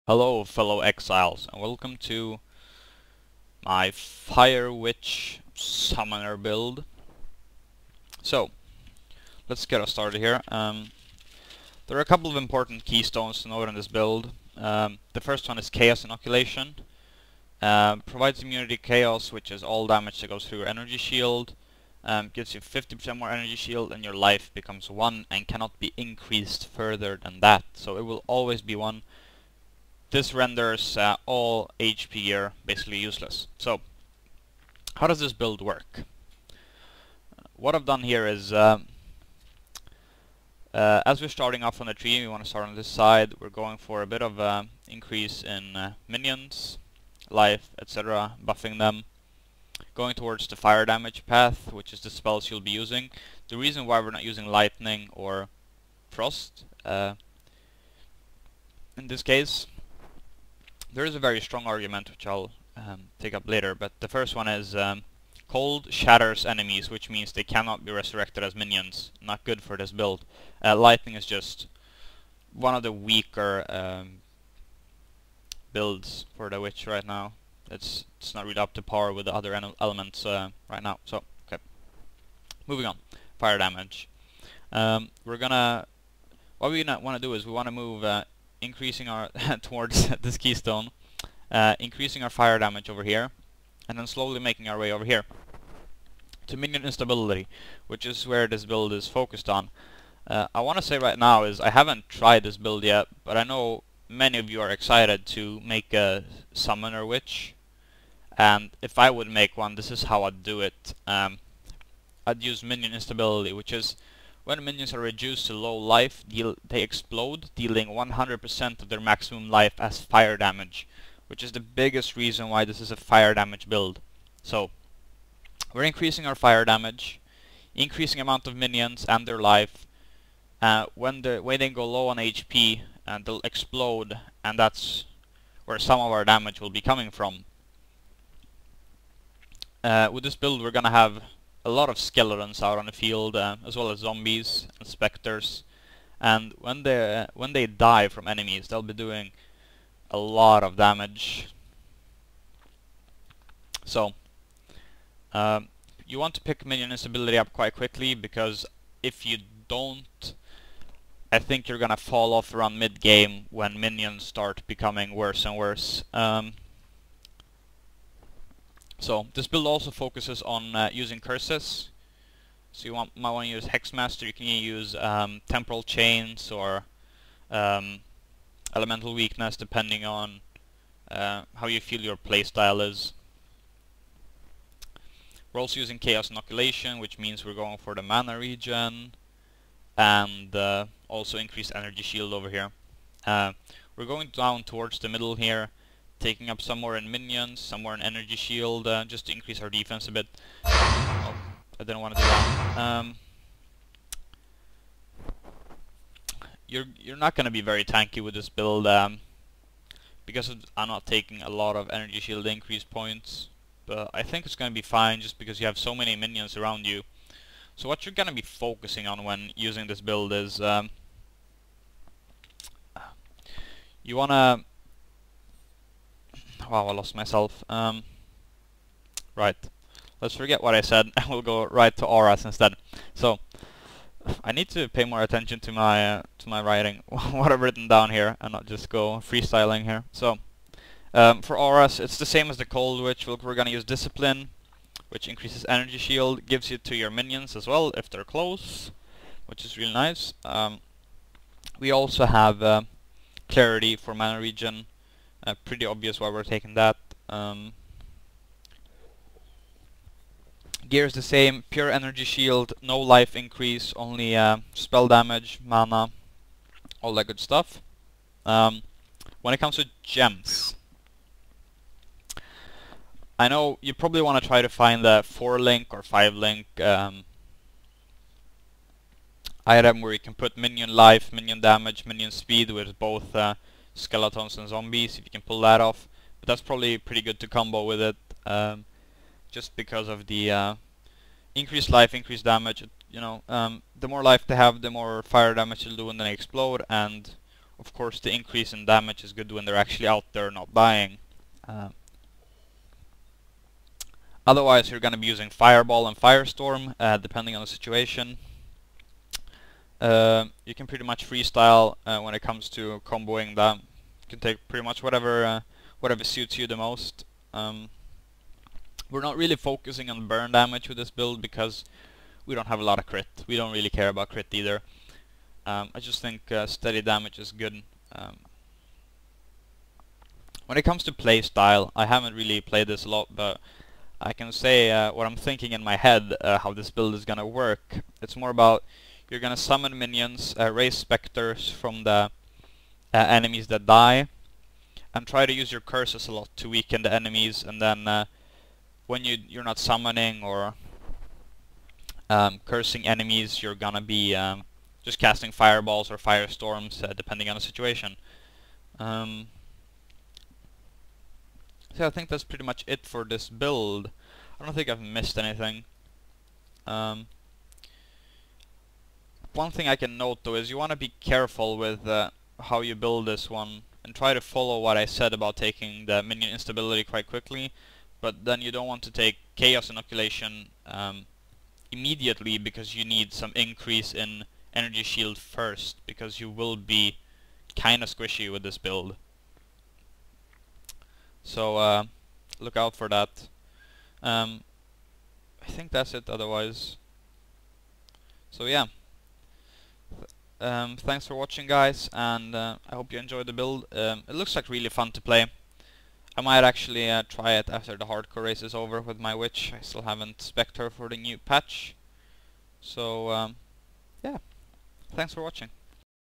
Hello fellow exiles and welcome to my Fire Witch Summoner build. So, let's get us started here. There are a couple of important keystones to note in this build. The first one is Chaos Inoculation. Provides immunity to Chaos, which is all damage that goes through your energy shield. Gives you 50% more energy shield and your life becomes 1 and cannot be increased further than that. So it will always be 1. This renders all HP gear basically useless. So, how does this build work? What I've done here is, as we're starting off on the tree, we want to start on this side. We're going for a bit of increase in minions, life, etc., buffing them. Going towards the fire damage path, which is the spells you'll be using. The reason why we're not using lightning or frost, in this case, there is a very strong argument which I'll take up later, but the first one is cold shatters enemies, which means they cannot be resurrected as minions. Not good for this build. Lightning is just one of the weaker builds for the witch right now. It's not really up to par with the other elements right now. So, okay. Moving on. Fire damage. What we want to do is we want to move increasing our towards this keystone, increasing our fire damage over here, and then slowly making our way over here to Minion Instability, which is where this build is focused on. I want to say right now is I haven't tried this build yet, but I know many of you are excited to make a Summoner Witch, and if I would make one, this is how I'd do it. I'd use Minion Instability, which is when minions are reduced to low life, they explode, dealing 100% of their maximum life as fire damage, which is the biggest reason why this is a fire damage build. So, we're increasing our fire damage, increasing amount of minions and their life. When they go low on HP, they'll explode, and that's where some of our damage will be coming from. With this build, we're gonna have a lot of skeletons out on the field, as well as zombies and specters, and when they die from enemies, they'll be doing a lot of damage. So, you want to pick Minion Instability up quite quickly, because if you don't, I think you're gonna fall off around mid-game when minions start becoming worse and worse. So this build also focuses on using curses. So you might want to use Hexmaster. You can use Temporal Chains or Elemental Weakness, depending on how you feel your playstyle is. We're also using Chaos Inoculation, which means we're going for the mana regen and also increased energy shield over here. We're going down towards the middle here, taking up some more in minions, some more in energy shield, just to increase our defense a bit. Oh, I didn't want to do that. You're not going to be very tanky with this build, because I'm not taking a lot of energy shield increase points. But I think it's going to be fine, just because you have so many minions around you. So what you're going to be focusing on when using this build is you want to... Wow, I lost myself. Right. Let's forget what I said and we'll go right to auras instead. So, I need to pay more attention to my writing, what I've written down here, and not just go freestyling here. So, for auras, it's the same as the Cold Witch. We're gonna use Discipline, which increases energy shield, gives it to your minions as well if they're close, which is really nice. We also have Clarity for mana regen. Pretty obvious why we're taking that. Gear is the same, pure energy shield, no life increase, only spell damage, mana, all that good stuff. When it comes to gems, I know you probably want to try to find the 4-link or 5-link item where you can put minion life, minion damage, minion speed with both skeletons and zombies, if you can pull that off. But that's probably pretty good to combo with it, just because of the increased life, increased damage. You know, the more life they have, the more fire damage they'll do when they explode, and Of course, the increase in damage is good when they're actually out there not dying. Otherwise, you're going to be using Fireball and Firestorm, depending on the situation. You can pretty much freestyle when it comes to comboing them. You can take pretty much whatever suits you the most. We're not really focusing on burn damage with this build because we don't have a lot of crit. We don't really care about crit either. I just think steady damage is good. When it comes to play style, I haven't really played this a lot, but I can say what I'm thinking in my head, how this build is gonna work. It's more about you're gonna summon minions, raise specters from the enemies that die, and try to use your curses a lot to weaken the enemies, and then when you're not summoning or cursing enemies, you're gonna be just casting fireballs or firestorms, depending on the situation. So I think that's pretty much it for this build. I don't think I've missed anything. One thing I can note though is you want to be careful with how you build this one, and try to follow what I said about taking the Minion Instability quite quickly, but then you don't want to take Chaos Inoculation immediately, because you need some increase in Energy Shield first, because you will be kinda squishy with this build. So look out for that. I think that's it otherwise. So yeah. Thanks for watching, guys, and I hope you enjoyed the build. It looks like really fun to play. I might actually try it after the hardcore race is over with my witch. I still haven't spec'd her for the new patch. So yeah, thanks for watching.